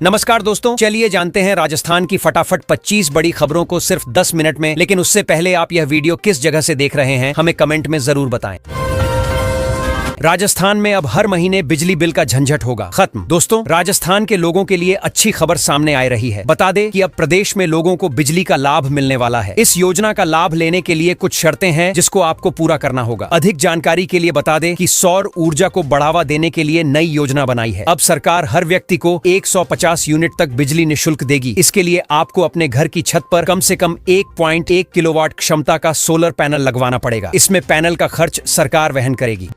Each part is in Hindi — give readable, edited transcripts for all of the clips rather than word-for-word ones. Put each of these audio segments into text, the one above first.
नमस्कार दोस्तों, चलिए जानते हैं राजस्थान की फटाफट 25 बड़ी खबरों को सिर्फ 10 मिनट में। लेकिन उससे पहले आप यह वीडियो किस जगह से देख रहे हैं हमें कमेंट में जरूर बताएं। राजस्थान में अब हर महीने बिजली बिल का झंझट होगा खत्म। दोस्तों, राजस्थान के लोगों के लिए अच्छी खबर सामने आ रही है। बता दें कि अब प्रदेश में लोगों को बिजली का लाभ मिलने वाला है। इस योजना का लाभ लेने के लिए कुछ शर्तें हैं जिसको आपको पूरा करना होगा। अधिक जानकारी के लिए बता दें कि सौर ऊर्जा को बढ़ावा देने के लिए नई योजना बनाई है। अब सरकार हर व्यक्ति को 150 यूनिट तक बिजली निःशुल्क देगी। इसके लिए आपको अपने घर की छत पर कम से कम 1.1 किलोवाट क्षमता का सोलर पैनल लगवाना पड़ेगा। इसमें पैनल का खर्च सरकार वहन करेगी।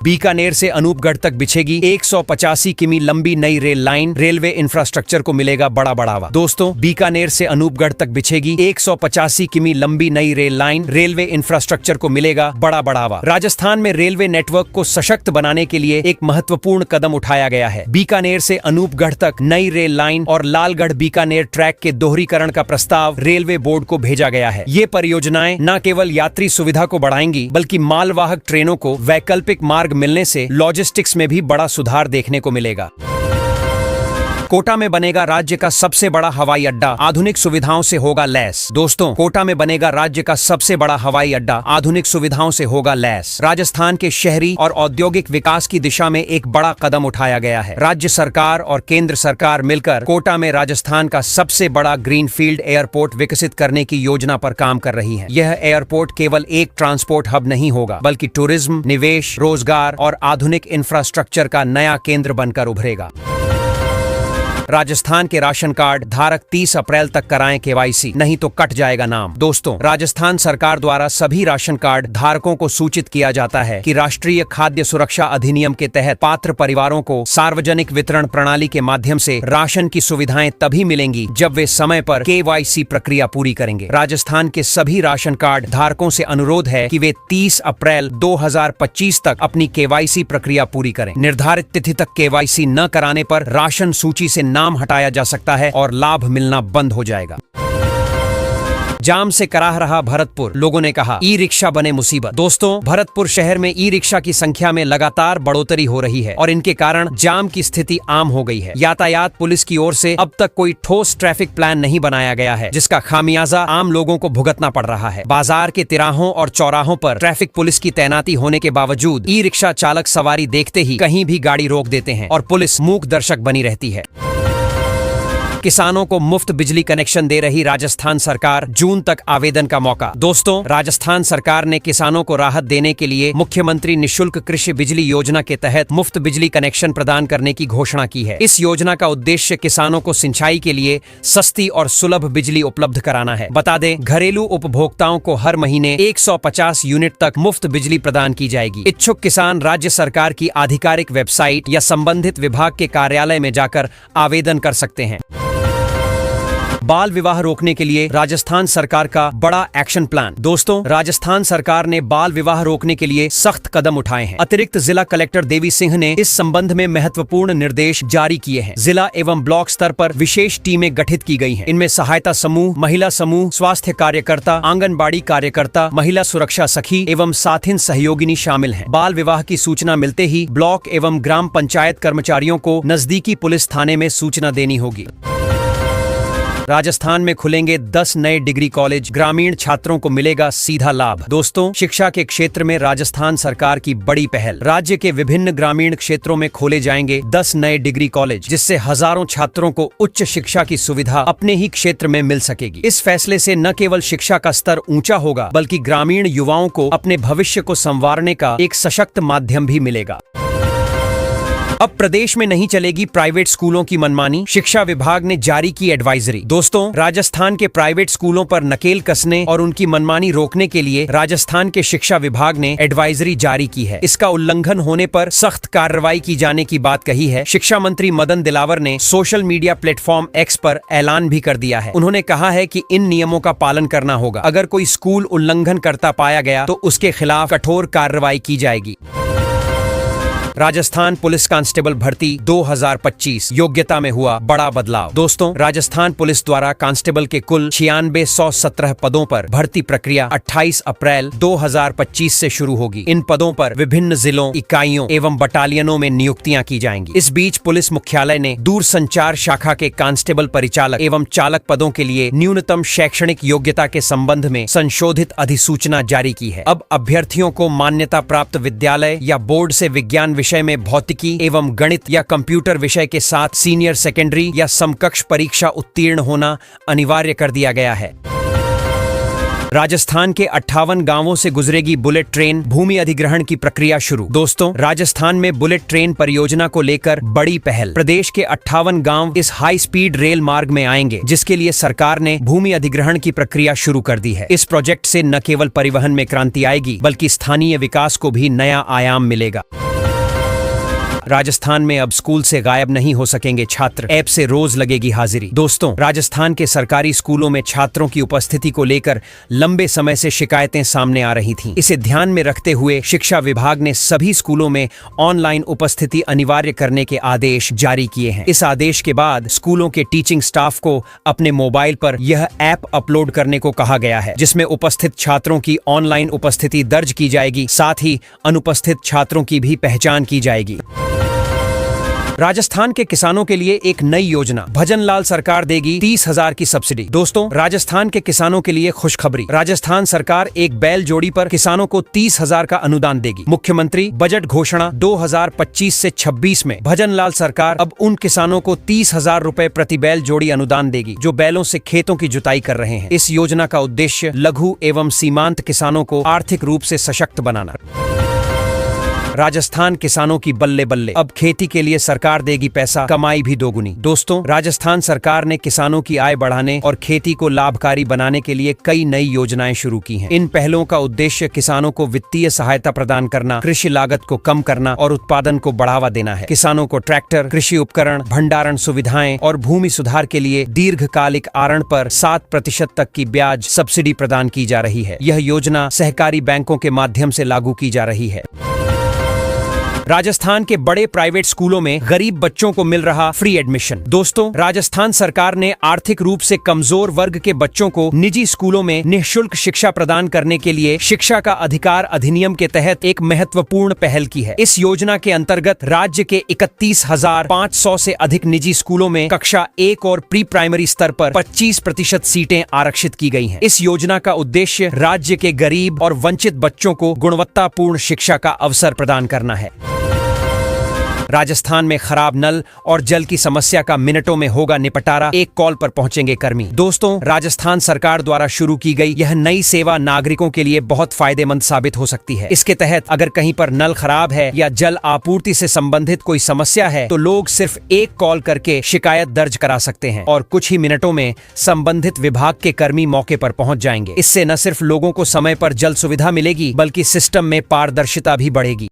बीकानेर से अनूपगढ़ तक बिछेगी 185 किमी लंबी नई रेल लाइन। रेलवे इंफ्रास्ट्रक्चर को मिलेगा बड़ा बढ़ावा। दोस्तों, बीकानेर से अनूपगढ़ तक बिछेगी 185 किमी लंबी नई रेल लाइन। रेलवे इंफ्रास्ट्रक्चर को मिलेगा बड़ा बढ़ावा। राजस्थान में रेलवे नेटवर्क को सशक्त बनाने के लिए एक महत्वपूर्ण कदम उठाया गया है। बीकानेर से अनूपगढ़ तक नई रेल लाइन और लालगढ़ बीकानेर ट्रैक के दोहरीकरण का प्रस्ताव रेलवे बोर्ड को भेजा गया है। ये परियोजनाएं न केवल यात्री सुविधा को बढ़ाएंगी बल्कि मालवाहक ट्रेनों को वैकल्पिक मार्ग मिलने से लॉजिस्टिक्स में भी बड़ा सुधार देखने को मिलेगा। कोटा में बनेगा राज्य का सबसे बड़ा हवाई अड्डा, आधुनिक सुविधाओं से होगा लैस। दोस्तों, कोटा में बनेगा राज्य का सबसे बड़ा हवाई अड्डा, आधुनिक सुविधाओं से होगा लैस। राजस्थान के शहरी और औद्योगिक विकास की दिशा में एक बड़ा कदम उठाया गया है। राज्य सरकार और केंद्र सरकार मिलकर कोटा में राजस्थान का सबसे बड़ा ग्रीनफील्ड एयरपोर्ट विकसित करने की योजना पर काम कर रही है। यह एयरपोर्ट केवल एक ट्रांसपोर्ट हब नहीं होगा बल्कि टूरिज्म, निवेश, रोजगार और आधुनिक इंफ्रास्ट्रक्चर का नया केंद्र बनकर उभरेगा। राजस्थान के राशन कार्ड धारक 30 अप्रैल तक कराएं केवाईसी, नहीं तो कट जाएगा नाम। दोस्तों, राजस्थान सरकार द्वारा सभी राशन कार्ड धारकों को सूचित किया जाता है कि राष्ट्रीय खाद्य सुरक्षा अधिनियम के तहत पात्र परिवारों को सार्वजनिक वितरण प्रणाली के माध्यम से राशन की सुविधाएं तभी मिलेंगी जब वे समय पर केवाईसी प्रक्रिया पूरी करेंगे। राजस्थान के सभी राशन कार्ड धारकों से अनुरोध है कि वे 30 अप्रैल 2025 तक अपनी केवाईसी प्रक्रिया पूरी करें। निर्धारित तिथि तक केवाईसी न कराने पर राशन सूची से नाम हटाया जा सकता है और लाभ मिलना बंद हो जाएगा। जाम से कराह रहा भरतपुर, लोगों ने कहा ई रिक्शा बने मुसीबत। दोस्तों, भरतपुर शहर में ई रिक्शा की संख्या में लगातार बढ़ोतरी हो रही है और इनके कारण जाम की स्थिति आम हो गई है। यातायात पुलिस की ओर से अब तक कोई ठोस ट्रैफिक प्लान नहीं बनाया गया है, जिसका खामियाजा आम लोगों को भुगतना पड़ रहा है। बाजार के तिराहों और चौराहों पर ट्रैफिक पुलिस की तैनाती होने के बावजूद ई रिक्शा चालक सवारी देखते ही कहीं भी गाड़ी रोक देते हैं और पुलिस मूक दर्शक बनी रहती है। किसानों को मुफ्त बिजली कनेक्शन दे रही राजस्थान सरकार, जून तक आवेदन का मौका। दोस्तों, राजस्थान सरकार ने किसानों को राहत देने के लिए मुख्यमंत्री निःशुल्क कृषि बिजली योजना के तहत मुफ्त बिजली कनेक्शन प्रदान करने की घोषणा की है। इस योजना का उद्देश्य किसानों को सिंचाई के लिए सस्ती और सुलभ बिजली उपलब्ध कराना है। बता दें, घरेलू उपभोक्ताओं को हर महीने 150 यूनिट तक मुफ्त बिजली प्रदान की जाएगी। इच्छुक किसान राज्य सरकार की आधिकारिक वेबसाइट या संबंधित विभाग के कार्यालय में जाकर आवेदन कर सकते हैं। बाल विवाह रोकने के लिए राजस्थान सरकार का बड़ा एक्शन प्लान। दोस्तों, राजस्थान सरकार ने बाल विवाह रोकने के लिए सख्त कदम उठाए हैं। अतिरिक्त जिला कलेक्टर देवी सिंह ने इस संबंध में महत्वपूर्ण निर्देश जारी किए हैं। जिला एवं ब्लॉक स्तर पर विशेष टीमें गठित की गई हैं। इनमें सहायता समूह, महिला समूह, स्वास्थ्य कार्यकर्ता, आंगनबाड़ी कार्यकर्ता, महिला सुरक्षा सखी एवं साथिन सहयोगिनी शामिल हैं। बाल विवाह की सूचना मिलते ही ब्लॉक एवं ग्राम पंचायत कर्मचारियों को नजदीकी पुलिस थाने में सूचना देनी होगी। राजस्थान में खुलेंगे 10 नए डिग्री कॉलेज, ग्रामीण छात्रों को मिलेगा सीधा लाभ। दोस्तों, शिक्षा के क्षेत्र में राजस्थान सरकार की बड़ी पहल। राज्य के विभिन्न ग्रामीण क्षेत्रों में खोले जाएंगे 10 नए डिग्री कॉलेज, जिससे हजारों छात्रों को उच्च शिक्षा की सुविधा अपने ही क्षेत्र में मिल सकेगी। इस फैसले से न केवल शिक्षा का स्तर ऊंचा होगा बल्कि ग्रामीण युवाओं को अपने भविष्य को संवारने का एक सशक्त माध्यम भी मिलेगा। अब प्रदेश में नहीं चलेगी प्राइवेट स्कूलों की मनमानी, शिक्षा विभाग ने जारी की एडवाइजरी। दोस्तों, राजस्थान के प्राइवेट स्कूलों पर नकेल कसने और उनकी मनमानी रोकने के लिए राजस्थान के शिक्षा विभाग ने एडवाइजरी जारी की है। इसका उल्लंघन होने पर सख्त कार्रवाई की जाने की बात कही है। शिक्षा मंत्री मदन दिलावर ने सोशल मीडिया प्लेटफॉर्म एक्स पर ऐलान भी कर दिया है। उन्होंने कहा है कि इन नियमों का पालन करना होगा। अगर कोई स्कूल उल्लंघन करता पाया गया तो उसके खिलाफ कठोर कार्रवाई की जाएगी। राजस्थान पुलिस कांस्टेबल भर्ती 2025 योग्यता में हुआ बड़ा बदलाव। दोस्तों, राजस्थान पुलिस द्वारा कांस्टेबल के कुल 9617 पदों पर भर्ती प्रक्रिया 28 अप्रैल 2025 से शुरू होगी। इन पदों पर विभिन्न जिलों, इकाइयों एवं बटालियनों में नियुक्तियां की जाएंगी। इस बीच पुलिस मुख्यालय ने दूरसंचार शाखा के कांस्टेबल परिचालक एवं चालक पदों के लिए न्यूनतम शैक्षणिक योग्यता के संबंध में संशोधित अधिसूचना जारी की है। अब अभ्यर्थियों को मान्यता प्राप्त विद्यालय या बोर्ड से विज्ञान विषय में भौतिकी एवं गणित या कंप्यूटर विषय के साथ सीनियर सेकेंडरी या समकक्ष परीक्षा उत्तीर्ण होना अनिवार्य कर दिया गया है। राजस्थान के 58 गांवों से गुजरेगी बुलेट ट्रेन, भूमि अधिग्रहण की प्रक्रिया शुरू। दोस्तों, राजस्थान में बुलेट ट्रेन परियोजना को लेकर बड़ी पहल। प्रदेश के 58 गांव इस हाई स्पीड रेल मार्ग में आएंगे, जिसके लिए सरकार ने भूमि अधिग्रहण की प्रक्रिया शुरू कर दी है। इस प्रोजेक्ट से न केवल परिवहन में क्रांति आएगी, बल्कि स्थानीय विकास को भी नया आयाम मिलेगा। राजस्थान में अब स्कूल से गायब नहीं हो सकेंगे छात्र, ऐप से रोज लगेगी हाजिरी। दोस्तों, राजस्थान के सरकारी स्कूलों में छात्रों की उपस्थिति को लेकर लंबे समय से शिकायतें सामने आ रही थीं। इसे ध्यान में रखते हुए शिक्षा विभाग ने सभी स्कूलों में ऑनलाइन उपस्थिति अनिवार्य करने के आदेश जारी किए हैं। इस आदेश के बाद स्कूलों के टीचिंग स्टाफ को अपने मोबाइल पर यह ऐप अपलोड करने को कहा गया है, जिसमें उपस्थित छात्रों की ऑनलाइन उपस्थिति दर्ज की जाएगी, साथ ही अनुपस्थित छात्रों की भी पहचान की जाएगी। राजस्थान के किसानों के लिए एक नई योजना, भजनलाल सरकार देगी 30,000 की सब्सिडी। दोस्तों, राजस्थान के किसानों के लिए खुशखबरी। राजस्थान सरकार एक बैल जोड़ी पर किसानों को 30,000 का अनुदान देगी। मुख्यमंत्री बजट घोषणा 2025 से 26 में भजनलाल सरकार अब उन किसानों को 30,000 रुपए प्रति बैल जोड़ी अनुदान देगी जो बैलों से खेतों की जुताई कर रहे हैं। इस योजना का उद्देश्य लघु एवं सीमांत किसानों को आर्थिक रूप से सशक्त बनाना। राजस्थान किसानों की बल्ले बल्ले, अब खेती के लिए सरकार देगी पैसा, कमाई भी दोगुनी। दोस्तों, राजस्थान सरकार ने किसानों की आय बढ़ाने और खेती को लाभकारी बनाने के लिए कई नई योजनाएं शुरू की हैं। इन पहलों का उद्देश्य किसानों को वित्तीय सहायता प्रदान करना, कृषि लागत को कम करना और उत्पादन को बढ़ावा देना है। किसानों को ट्रैक्टर, कृषि उपकरण, भंडारण सुविधाएं और भूमि सुधार के लिए दीर्घकालिक आरण पर 7% तक की ब्याज सब्सिडी प्रदान की जा रही है। यह योजना सहकारी बैंकों के माध्यम से लागू की जा रही है। राजस्थान के बड़े प्राइवेट स्कूलों में गरीब बच्चों को मिल रहा फ्री एडमिशन। दोस्तों, राजस्थान सरकार ने आर्थिक रूप से कमजोर वर्ग के बच्चों को निजी स्कूलों में निःशुल्क शिक्षा प्रदान करने के लिए शिक्षा का अधिकार अधिनियम के तहत एक महत्वपूर्ण पहल की है। इस योजना के अंतर्गत राज्य के 31,500 से अधिक निजी स्कूलों में कक्षा 1 और प्री प्राइमरी स्तर पर 25% सीटें आरक्षित की गई हैं। इस योजना का उद्देश्य राज्य के गरीब और वंचित बच्चों को गुणवत्तापूर्ण शिक्षा का अवसर प्रदान करना है। राजस्थान में खराब नल और जल की समस्या का मिनटों में होगा निपटारा, एक कॉल पर पहुंचेंगे कर्मी। दोस्तों, राजस्थान सरकार द्वारा शुरू की गई यह नई सेवा नागरिकों के लिए बहुत फायदेमंद साबित हो सकती है। इसके तहत अगर कहीं पर नल खराब है या जल आपूर्ति से संबंधित कोई समस्या है तो लोग सिर्फ एक कॉल करके शिकायत दर्ज करा सकते हैं और कुछ ही मिनटों में संबंधित विभाग के कर्मी मौके पर पहुंच जाएंगे। इससे न सिर्फ लोगों को समय पर जल सुविधा मिलेगी, बल्कि सिस्टम में पारदर्शिता भी बढ़ेगी।